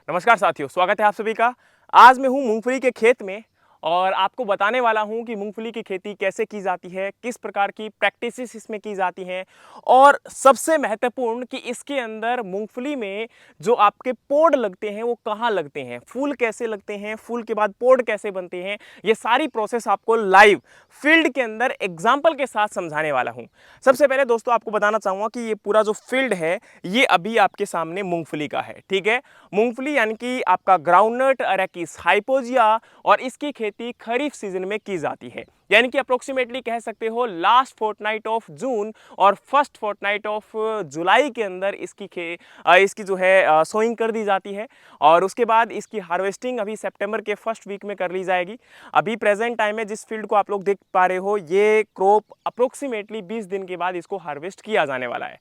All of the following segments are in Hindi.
नमस्कार साथियों, स्वागत है आप सभी का। आज मैं हूँ मूंगफली के खेत में और आपको बताने वाला हूँ कि मूंगफली की खेती कैसे की जाती है, किस प्रकार की प्रैक्टिसेस इसमें की जाती हैं और सबसे महत्वपूर्ण कि इसके अंदर मूंगफली में जो आपके पोड लगते हैं वो कहाँ लगते हैं, फूल कैसे लगते हैं, फूल के बाद पोड कैसे बनते हैं, ये सारी प्रोसेस आपको लाइव फील्ड के अंदर एग्जाम्पल के साथ समझाने वाला हूँ। सबसे पहले दोस्तों आपको बताना चाहूँगा कि ये पूरा जो फील्ड है ये अभी आपके सामने मूंगफली का है, ठीक है। मूंगफली यानी कि आपका ग्राउंडनट अरेकिस हाइपोजिया और इसकी खेती खरीफ सीजन में की जाती है, यानी कि अप्रोक्सीमेटली कह सकते हो लास्ट फोर्टनाइट ऑफ जून और फर्स्ट फोर्टनाइट ऑफ जुलाई के अंदर इसकी जो है सोइंग कर दी जाती है और उसके बाद इसकी हार्वेस्टिंग अभी सितंबर के फर्स्ट वीक में कर ली जाएगी। अभी प्रेजेंट टाइम में जिस फील्ड को आप लोग देख पा रहे हो ये क्रॉप अप्रोक्सीमेटली 20 दिन के बाद इसको हार्वेस्ट किया जाने वाला है।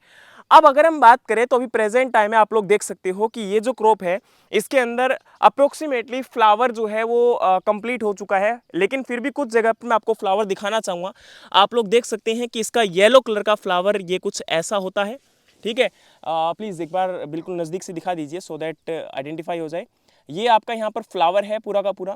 अब अगर हम बात करें तो अभी प्रेजेंट टाइम में आप लोग देख सकते हो कि ये जो क्रॉप है इसके अंदर अप्रोक्सीमेटली फ्लावर जो है वो कंप्लीट हो चुका है, लेकिन फिर भी कुछ जगह पर मैं आपको फ्लावर दिखाना चाहूँगा। आप लोग देख सकते हैं कि इसका येलो कलर का फ्लावर ये कुछ ऐसा होता है, ठीक है। प्लीज़ एक बार बिल्कुल नज़दीक से दिखा दीजिए सो दैट आइडेंटिफाई हो जाए। ये आपका यहाँ पर फ्लावर है पूरा का पूरा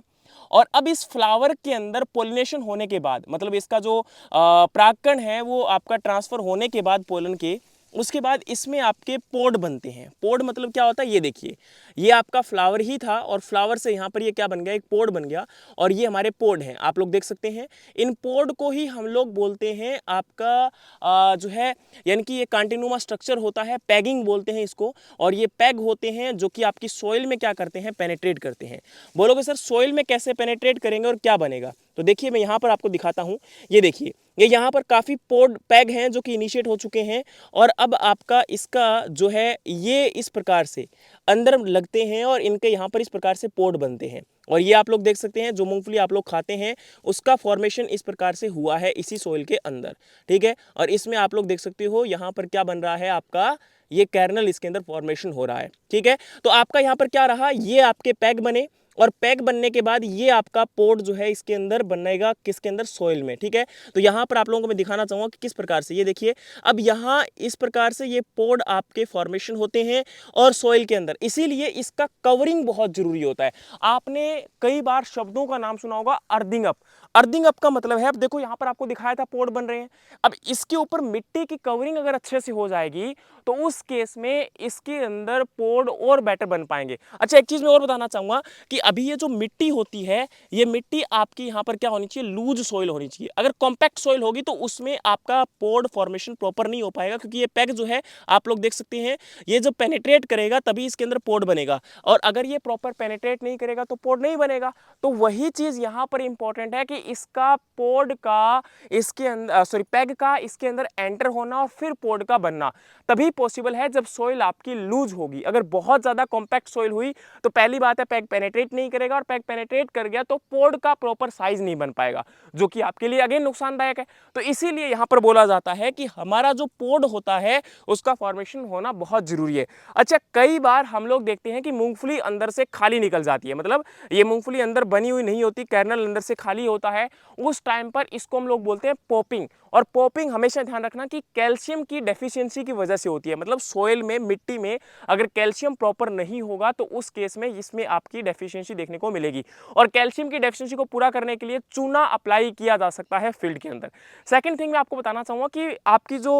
और अब इस फ्लावर के अंदर पोलिनेशन होने के बाद मतलब इसका जो परागकण है वो आपका ट्रांसफर होने के बाद पोलन के उसके बाद इसमें आपके पोड बनते हैं। पोड मतलब क्या होता है ये देखिए, ये आपका फ्लावर ही था और फ्लावर से यहाँ पर ये क्या बन गया, एक पोड बन गया और ये हमारे पोड हैं, आप लोग देख सकते हैं। इन पोड को ही हम लोग बोलते हैं आपका जो है यानी कि ये कंटिन्यूमा स्ट्रक्चर होता है, पैगिंग बोलते हैं इसको। और ये पैग होते हैं जो कि आपकी सोइल में क्या करते हैं, पेनेट्रेट करते हैं। बोलोगे सर सोइल में कैसे पेनेट्रेट करेंगे और क्या बनेगा, तो देखिए मैं यहाँ पर आपको दिखाता हूँ। ये देखिए ये यहाँ पर काफ़ी पोड पैग हैं जो कि इनिशिएट हो चुके हैं और अब आपका इसका जो है ये इस प्रकार से अंदर लगते हैं और इनके यहाँ पर इस प्रकार से पोड बनते हैं। और ये आप लोग देख सकते हैं जो मूंगफली आप लोग खाते हैं उसका फॉर्मेशन इस प्रकार से हुआ है इसी सोइल के अंदर, ठीक है। और इसमें आप लोग देख सकते हो यहाँ पर क्या बन रहा है, आपका ये कर्नल इसके अंदर फॉर्मेशन हो रहा है, ठीक है। तो आपका यहाँ पर क्या रहा, ये आपके पैग बने और पैग बनने के बाद ये आपका पोड जो है इसके अंदर बनेगा, किसके अंदर, सोइल में, ठीक है। तो यहाँ पर आप लोगों को मैं दिखाना चाहूँगा कि किस प्रकार से, ये देखिए अब यहाँ इस प्रकार से ये पोड आपके फॉर्मेशन होते हैं और सोइल के अंदर, इसीलिए इसका कवरिंग बहुत जरूरी होता है। आपने कई बार शब्दों का नाम सुना होगा अर्दिंग अप। अर्दिंग अप का मतलब है, अब देखो यहाँ पर आपको दिखाया था पोड बन रहे हैं, अब इसके ऊपर मिट्टी की कवरिंग अगर अच्छे से हो जाएगी तो उस केस में इसके अंदर पोड और बेटर बन पाएंगे। अच्छा एक चीज मैं और बताना चाहूंगा कि अभी ये जो मिट्टी होती है ये मिट्टी आपकी यहाँ पर क्या होनी चाहिए, लूज सॉइल होनी चाहिए। अगर कॉम्पैक्ट सॉइल होगी तो उसमें आपका पोड फॉर्मेशन प्रॉपर नहीं हो पाएगा, क्योंकि ये पैग जो है आप लोग देख सकते हैं ये जब पेनिट्रेट करेगा तभी इसके अंदर पोड बनेगा और अगर ये प्रॉपर पेनिट्रेट नहीं करेगा तो पोड नहीं बनेगा। तो वही चीज यहाँ पर इंपॉर्टेंट है कि इसका पोड का इसके अंदर पैग का इसके अंदर एंटर होना और फिर पोड का बनना तभी पॉसिबल है जब सोइल आपकी लूज होगी। अगर बहुत ज्यादा कॉम्पैक्ट सोइल हुई तो पहली बात है पैग पेनिट्रेट नहीं करेगा और पैग पेनिट्रेट कर गया तो पोड का प्रॉपर साइज नहीं बन पाएगा, जो कि आपके लिए अगेन नुकसानदायक है। तो इसीलिए यहां पर बोला जाता है कि हमारा जो पोड होता है उसका फॉर्मेशन होना बहुत जरूरी है। अच्छा कई बार हम लोग देखते हैं कि मूंगफली अंदर से खाली निकल जाती है, मतलब ये मूंगफली अंदर बनी हुई नहीं होती, कर्नल अंदर से खाली होता है, उस टाइम पर इसको हम लोग बोलते हैं पॉपिंग। और पॉपिंग हमेशा ध्यान रखना कि कैल्शियम की डेफिशिएंसी की वजह से होती है, मतलब सोइल में मिट्टी में अगर कैल्शियम प्रॉपर नहीं होगा तो उस केस में इसमें आपकी डेफिशिएंसी देखने को मिलेगी। और कैल्शियम की डेफिशिएंसी को पूरा करने के लिए चूना अप्लाई किया जा सकता है फील्ड के अंदर। सेकंड थिंग मैं आपको बताना चाहूंगा कि आपकी जो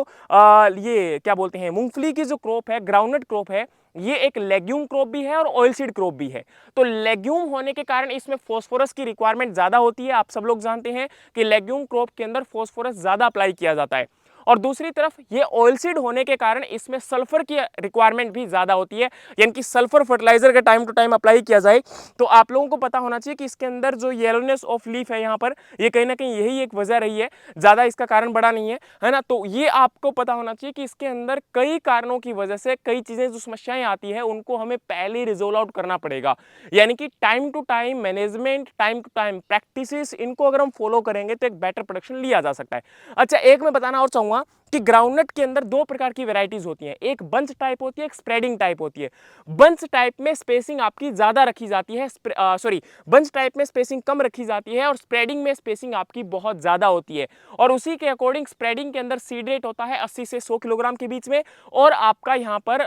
ये क्या बोलते हैं मूंगफली की जो क्रॉप है, ग्राउंडनट क्रॉप है, ये एक लेग्यूम क्रॉप भी है और ऑयल सीड क्रॉप भी है। तो लेग्यूम होने के कारण इसमें फास्फोरस की रिक्वायरमेंट ज्यादा होती है। आप सब लोग जानते हैं कि लेग्यूम क्रॉप के अंदर फास्फोरस ज्यादा अप्लाई किया जाता है। और दूसरी तरफ ये ऑयल सीड होने के कारण इसमें सल्फर की रिक्वायरमेंट भी ज्यादा होती है, यानी कि सल्फर फर्टिलाइजर का टाइम टू टाइम अप्लाई किया जाए। तो आप लोगों को पता होना चाहिए कि इसके अंदर जो येलोनेस ऑफ लीफ है यहाँ पर, ये कहीं ना कहीं यही एक वजह रही है, ज्यादा इसका कारण बड़ा नहीं है ना। तो ये आपको पता होना चाहिए कि इसके अंदर कई कारणों की वजह से कई चीजें जो समस्याएं आती है उनको हमें पहले रिजोल्व आउट करना पड़ेगा, यानी कि time to time management, time to time practices, इनको अगर हम फॉलो करेंगे तो एक बेटर प्रोडक्शन लिया जा सकता है। अच्छा एक मैं बताना और चाहूंगा कि ग्राउंडनट के अंदर दो प्रकार की वैरायटीज होती हैं, एक बंच टाइप होती है, एक स्प्रेडिंग टाइप होती है। बंच टाइप में स्पेसिंग आपकी ज्यादा रखी जाती है, सॉरी, बंच टाइप में स्पेसिंग कम रखी जाती है और स्प्रेडिंग में स्पेसिंग आपकी बहुत ज्यादा होती है। और उसी के अकॉर्डिंग स्प्रेडिंग के अंदर सीड रेट होता है 80 से 100 किलोग्राम के बीच में, और आपका यहाँ पर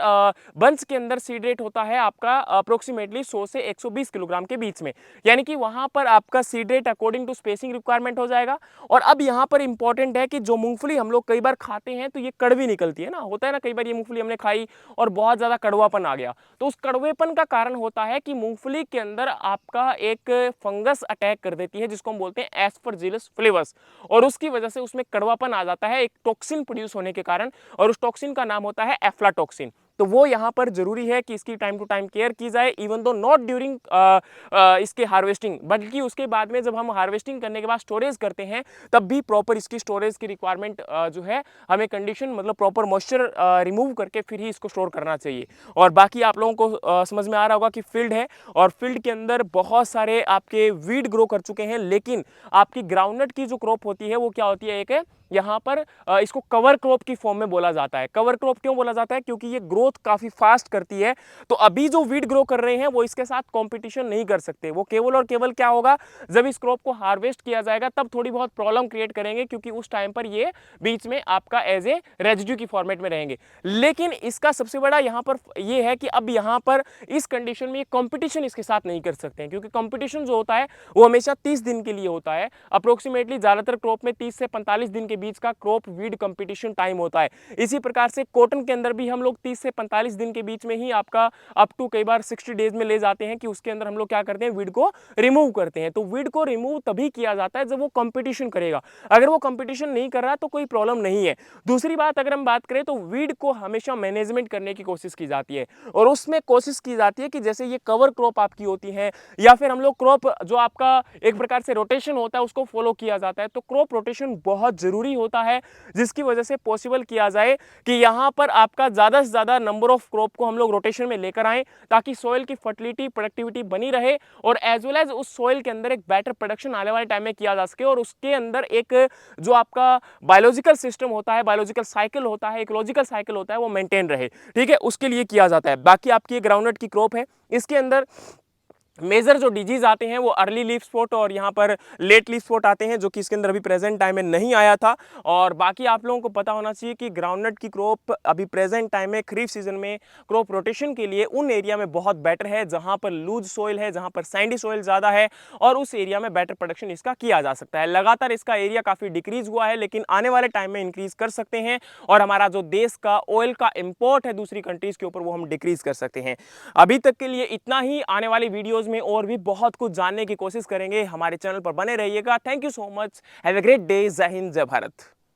बंच के अंदर सीड रेट होता है आपका अप्रोक्सीमेटली 100 से 120 किलोग्राम के बीच में। यानी कि वहां पर आपका seed rate according to spacing requirement हो जाएगा। और अब यहाँ पर इंपॉर्टेंट है कि जो मूंगफली हम लोग कई बार खाते हैं तो ये कड़वी निकलती है ना, होता है ना, कई बार ये मूंगफली हमने खाई और बहुत ज्यादा कड़वापन आ गया। तो उस कड़वेपन का कारण होता है कि मूंगफली के अंदर आपका एक फंगस अटैक कर देती है जिसको हम बोलते हैं एस्परजिलस फ्लेवस, और उसकी वजह से उसमें कड़वापन आ जाता है एक टॉक्सिन प्रोड्यूस होने के कारण, और उस टॉक्सिन का नाम होता है एफ्लाटॉक्सिन। तो वो यहाँ पर जरूरी है कि इसकी टाइम टू टाइम केयर की जाए, इवन दो नॉट ड्यूरिंग इसके हार्वेस्टिंग, बल्कि उसके बाद में जब हम हार्वेस्टिंग करने के बाद स्टोरेज करते हैं तब भी प्रॉपर इसकी स्टोरेज की रिक्वायरमेंट जो है हमें कंडीशन मतलब प्रॉपर मॉइस्चर रिमूव करके फिर ही इसको स्टोर करना चाहिए। और बाकी आप लोगों को समझ में आ रहा होगा कि फील्ड है और फील्ड के अंदर बहुत सारे आपके वीड ग्रो कर चुके हैं, लेकिन आपकी ग्राउंडनट की जो क्रॉप होती है वो क्या होती है, एक है यहाँ पर इसको कवर क्रॉप की फॉर्म में बोला जाता है। कवर क्रॉप क्यों बोला जाता है, क्योंकि ये ग्रोथ काफी फास्ट करती है। तो अभी जो वीड ग्रो कर रहे हैं वो इसके साथ कंपटीशन नहीं कर सकते, वो केवल और केवल क्या होगा, जब इस क्रॉप को हार्वेस्ट किया जाएगा तब थोड़ी बहुत प्रॉब्लम क्रिएट करेंगे, क्योंकि उस टाइम पर ये बीच में आपका एज ए रेजिड्यू की फॉर्मेट में रहेंगे। लेकिन इसका सबसे बड़ा यहाँ पर ये है कि अब यहाँ पर इस कंडीशन में ये कंपटीशन इसके साथ नहीं कर सकते हैं, क्योंकि कंपटीशन जो होता है वो हमेशा 30 दिन के लिए होता है। अप्रोक्सीमेटली ज्यादातर क्रॉप में 30 से 45 दिन के बीच का क्रॉप वीड कंपटीशन टाइम होता है। इसी प्रकार से कॉटन के अंदर भी हम लोग 30 से 45 दिन के बीच में ही आपका अप टू कई बार 60 डेज में ले जाते हैं कि उसके अंदर हम लोग क्या करते हैं, वीड को रिमूव करते हैं। तो वीड को रिमूव तभी किया जाता है जब वो कंपटीशन करेगा, अगर वो कंपटीशन नहीं कर रहा तो कोई प्रॉब्लम नहीं है। दूसरी बात अगर हम बात करें तो वीड को हमेशा मैनेजमेंट करने की कोशिश की जाती है, और उसमें कोशिश की जाती है कि जैसे ये कवर क्रॉप आपकी होती है या फिर हम लोग क्रॉप जो आपका एक प्रकार से रोटेशन होता है उसको फॉलो किया जाता है। तो क्रॉप रोटेशन बहुत जरूरी होता है, जिसकी वजह से पॉसिबल किया जाए कि यहां पर आपका ज्यादा से ज्यादा नंबर ऑफ क्रॉप को हम लोग रोटेशन में लेकर आए, ताकि सॉइल की फर्टिलिटी प्रोडक्टिविटी बनी रहे, और एज वेल एज उस सॉइल के अंदर एक बेटर प्रोडक्शन आने वाले टाइम में किया जा सके, और उसके अंदर एक जो आपका बायोलॉजिकल सिस्टम होता है, बायोलॉजिकल साइकिल होता है, इकोलॉजिकल साइकिल होता है, वो मेंटेन रहे। ठीक है, उसके लिए किया जाता है। बाकी आपकी ग्राउंडनट की क्रॉप है, इसके अंदर मेजर जो डिजीज आते हैं वो अर्ली लीफ स्पॉट और यहाँ पर लेट लीफ स्पॉट आते हैं, जो कि इसके अंदर अभी प्रेजेंट टाइम में नहीं आया था। और बाकी आप लोगों को पता होना चाहिए कि ग्राउंडनट की क्रॉप अभी प्रेजेंट टाइम में खरीफ सीजन में क्रॉप रोटेशन के लिए उन एरिया में बहुत बेटर है जहाँ पर लूज सोइल है, जहाँ पर सैंडी सोइल ज़्यादा है, और उस एरिया में बेटर प्रोडक्शन इसका किया जा सकता है। लगातार इसका एरिया काफ़ी डिक्रीज हुआ है, लेकिन आने वाले टाइम में इंक्रीज कर सकते हैं, और हमारा जो देश का ऑयल का इम्पोर्ट है दूसरी कंट्रीज के ऊपर वो हम डिक्रीज कर सकते हैं। अभी तक के लिए इतना ही। आने वाली वीडियोस में और भी बहुत कुछ जानने की कोशिश करेंगे। हमारे चैनल पर बने रहिएगा। Thank you so much. Have a great day. जय हिंद, जय भारत।